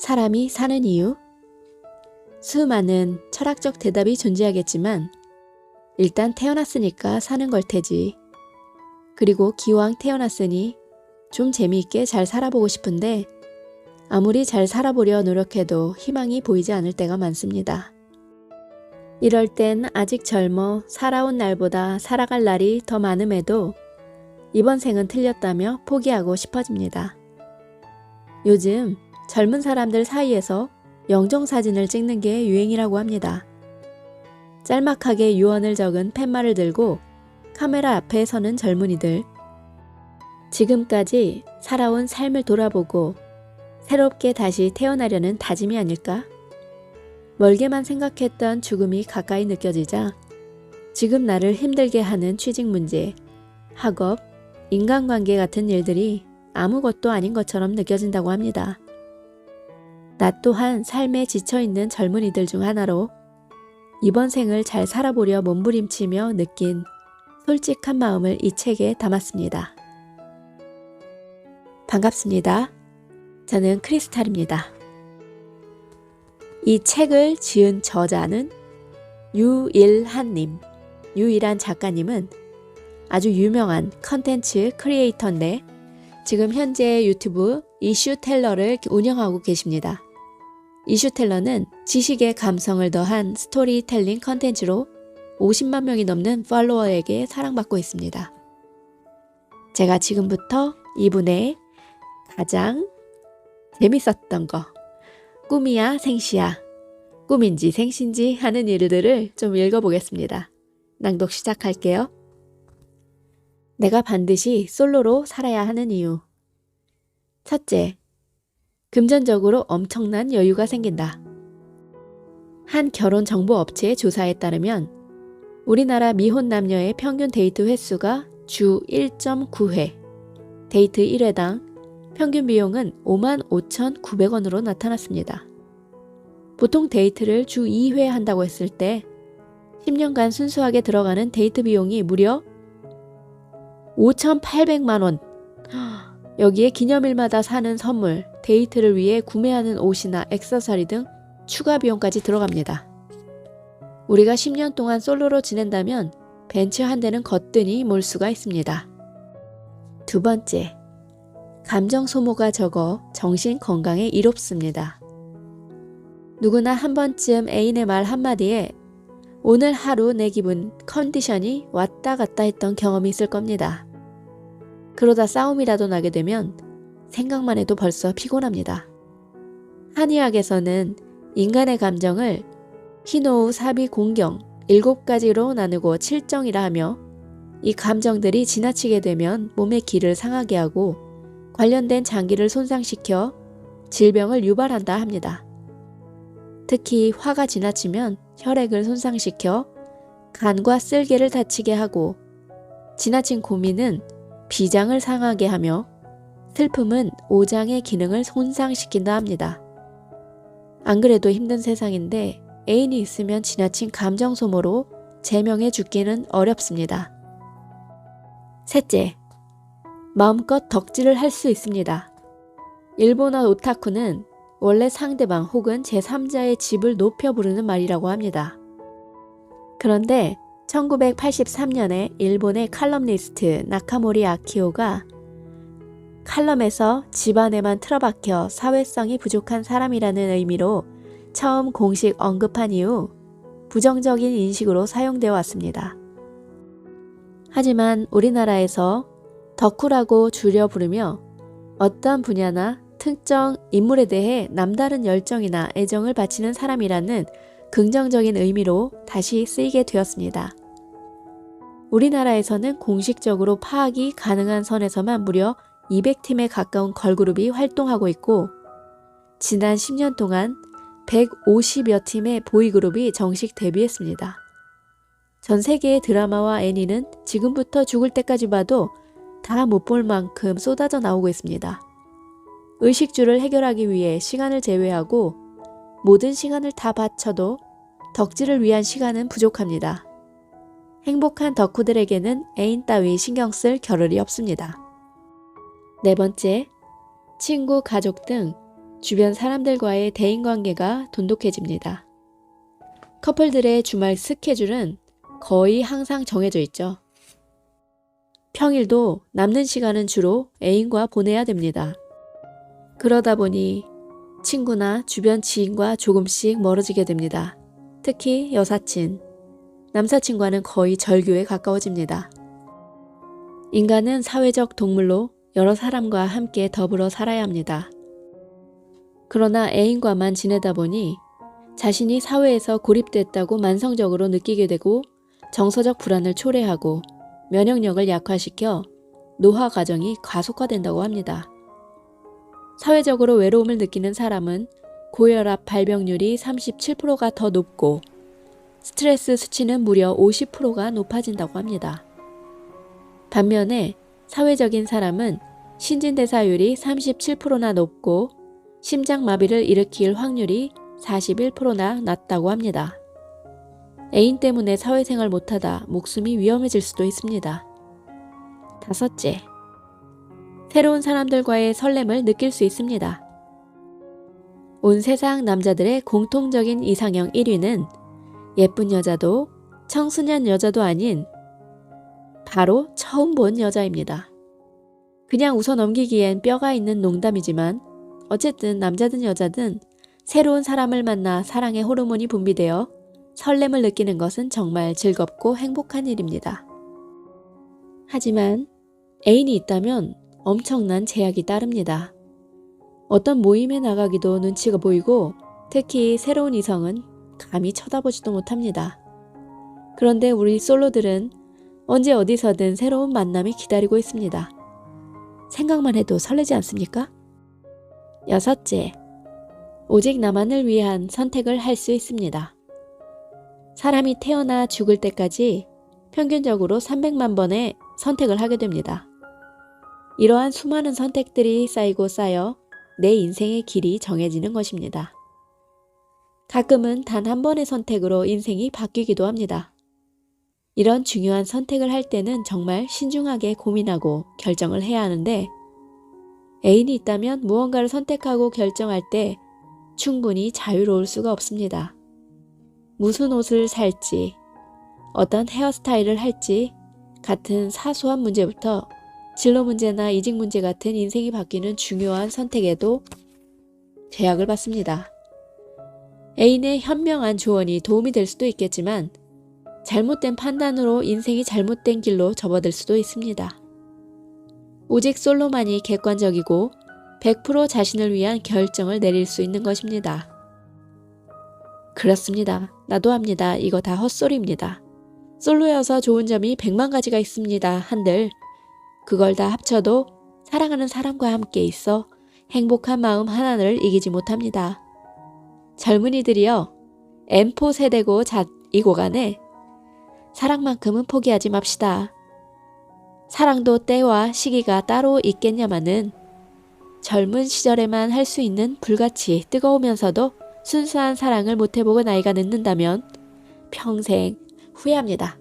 사람이 사는 이유? 수많은 철학적 대답이 존재하겠지만 일단 태어났으니까 사는 걸 테지. 그리고 기왕 태어났으니 좀 재미있게 잘 살아보고 싶은데 아무리 잘 살아보려 노력해도 희망이 보이지 않을 때가 많습니다. 이럴 땐 아직 젊어 살아온 날보다 살아갈 날이 더 많음에도 이번 생은 틀렸다며 포기하고 싶어집니다. 요즘 젊은 사람들 사이에서 영정사진을 찍는 게 유행이라고 합니다. 짤막하게 유언을 적은 팻말을 들고 카메라 앞에 서는 젊은이들. 지금까지 살아온 삶을 돌아보고 새롭게 다시 태어나려는 다짐이 아닐까? 멀게만 생각했던 죽음이 가까이 느껴지자 지금 나를 힘들게 하는 취직 문제, 학업, 인간관계 같은 일들이 아무것도 아닌 것처럼 느껴진다고 합니다. 나 또한 삶에 지쳐있는 젊은이들 중 하나로 이번 생을 잘 살아보려 몸부림치며 느낀 솔직한 마음을 이 책에 담았습니다. 반갑습니다. 저는 크리스탈입니다. 이 책을 지은 저자는 유일한님. 유일한 작가님은 아주 유명한 컨텐츠 크리에이터인데 지금 현재 유튜브 이슈텔러를 운영하고 계십니다. 이슈텔러는 지식의 감성을 더한 스토리텔링 컨텐츠로 50만 명이 넘는 팔로워에게 사랑받고 있습니다. 제가 지금부터 이분의 가장 재밌었던 거, 꿈이야 생시야, 꿈인지 생신지 하는 일들을 좀 읽어보겠습니다. 낭독 시작할게요. 내가 반드시 솔로로 살아야 하는 이유. 첫째, 금전적으로 엄청난 여유가 생긴다. 한 결혼정보업체의 조사에 따르면 우리나라 미혼 남녀의 평균 데이트 횟수가 주 1.9회, 데이트 1회당 평균 비용은 55,900원으로 나타났습니다. 보통 데이트를 주 2회 한다고 했을 때 10년간 순수하게 들어가는 데이트 비용이 무려 5,800만 원. 여기에 기념일마다 사는 선물, 데이트를 위해 구매하는 옷이나 액세서리 등 추가 비용까지 들어갑니다. 우리가 10년 동안 솔로로 지낸다면 벤츠 한 대는 거뜬히 몰 수가 있습니다. 두 번째, 감정 소모가 적어 정신 건강에 이롭습니다. 누구나 한 번쯤 애인의 말 한마디에 오늘 하루 내 기분, 컨디션이 왔다 갔다 했던 경험이 있을 겁니다. 그러다 싸움이라도 나게 되면 생각만 해도 벌써 피곤합니다. 한의학에서는 인간의 감정을 희노우 사비 공경 7가지로 나누고 7정이라 하며 이 감정들이 지나치게 되면 몸의 기를 상하게 하고 관련된 장기를 손상시켜 질병을 유발한다 합니다. 특히 화가 지나치면 혈액을 손상시켜 간과 쓸개를 다치게 하고 지나친 고민은 비장을 상하게 하며 슬픔은 오장의 기능을 손상시킨다 합니다. 안 그래도 힘든 세상인데 애인이 있으면 지나친 감정 소모로 제명해 죽기는 어렵습니다. 셋째, 마음껏 덕질을 할 수 있습니다. 일본어 오타쿠는 원래 상대방 혹은 제3자의 집을 높여 부르는 말이라고 합니다. 그런데 1983년에 일본의 칼럼니스트 나카모리 아키오가 칼럼에서 집안에만 틀어박혀 사회성이 부족한 사람이라는 의미로 처음 공식 언급한 이후 부정적인 인식으로 사용되어 왔습니다. 하지만 우리나라에서 덕후라고 줄여 부르며 어떤 분야나 특정 인물에 대해 남다른 열정이나 애정을 바치는 사람이라는 긍정적인 의미로 다시 쓰이게 되었습니다. 우리나라에서는 공식적으로 파악이 가능한 선에서만 무려 200팀에 가까운 걸그룹이 활동하고 있고 지난 10년 동안 150여 팀의 보이그룹이 정식 데뷔했습니다. 전 세계의 드라마와 애니는 지금부터 죽을 때까지 봐도 다 못 볼 만큼 쏟아져 나오고 있습니다. 의식주를 해결하기 위해 시간을 제외하고 모든 시간을 다 바쳐도 덕질을 위한 시간은 부족합니다. 행복한 덕후들에게는 애인 따위 신경 쓸 겨를이 없습니다. 네 번째, 친구, 가족 등 주변 사람들과의 대인관계가 돈독해집니다. 커플들의 주말 스케줄은 거의 항상 정해져 있죠. 평일도 남는 시간은 주로 애인과 보내야 됩니다. 그러다 보니 친구나 주변 지인과 조금씩 멀어지게 됩니다. 특히 여사친, 남사친과는 거의 절교에 가까워집니다. 인간은 사회적 동물로 여러 사람과 함께 더불어 살아야 합니다. 그러나 애인과만 지내다 보니 자신이 사회에서 고립됐다고 만성적으로 느끼게 되고 정서적 불안을 초래하고 면역력을 약화시켜 노화 과정이 가속화된다고 합니다. 사회적으로 외로움을 느끼는 사람은 고혈압 발병률이 37%가 더 높고 스트레스 수치는 무려 50%가 높아진다고 합니다. 반면에 사회적인 사람은 신진대사율이 37%나 높고 심장마비를 일으킬 확률이 41%나 낮다고 합니다. 애인 때문에 사회생활 못하다 목숨이 위험해질 수도 있습니다. 5째, 새로운 사람들과의 설렘을 느낄 수 있습니다. 온 세상 남자들의 공통적인 이상형 1위는 예쁜 여자도 청소년 여자도 아닌 바로 처음 본 여자입니다. 그냥 웃어 넘기기엔 뼈가 있는 농담이지만 어쨌든 남자든 여자든 새로운 사람을 만나 사랑의 호르몬이 분비되어 설렘을 느끼는 것은 정말 즐겁고 행복한 일입니다. 하지만 애인이 있다면 엄청난 제약이 따릅니다. 어떤 모임에 나가기도 눈치가 보이고 특히 새로운 이성은 감히 쳐다보지도 못합니다. 그런데 우리 솔로들은 언제 어디서든 새로운 만남이 기다리고 있습니다. 생각만 해도 설레지 않습니까? 6째, 오직 나만을 위한 선택을 할 수 있습니다. 사람이 태어나 죽을 때까지 평균적으로 300만 번의 선택을 하게 됩니다. 이러한 수많은 선택들이 쌓이고 쌓여 내 인생의 길이 정해지는 것입니다. 가끔은 단 한 번의 선택으로 인생이 바뀌기도 합니다. 이런 중요한 선택을 할 때는 정말 신중하게 고민하고 결정을 해야 하는데 애인이 있다면 무언가를 선택하고 결정할 때 충분히 자유로울 수가 없습니다. 무슨 옷을 살지, 어떤 헤어스타일을 할지 같은 사소한 문제부터 진로 문제나 이직 문제 같은 인생이 바뀌는 중요한 선택에도 제약을 받습니다. 애인의 현명한 조언이 도움이 될 수도 있겠지만 잘못된 판단으로 인생이 잘못된 길로 접어들 수도 있습니다. 오직 솔로만이 객관적이고 100% 자신을 위한 결정을 내릴 수 있는 것입니다. 그렇습니다. 나도 합니다. 이거 다 헛소리입니다. 솔로여서 좋은 점이 100만 가지가 있습니다. 한들 그걸 다 합쳐도 사랑하는 사람과 함께 있어 행복한 마음 하나를 이기지 못합니다. 젊은이들이여, M4 세대고 잣이고 간에 사랑만큼은 포기하지 맙시다. 사랑도 때와 시기가 따로 있겠냐마는 젊은 시절에만 할 수 있는 불같이 뜨거우면서도 순수한 사랑을 못해보고 나이가 늦는다면 평생 후회합니다.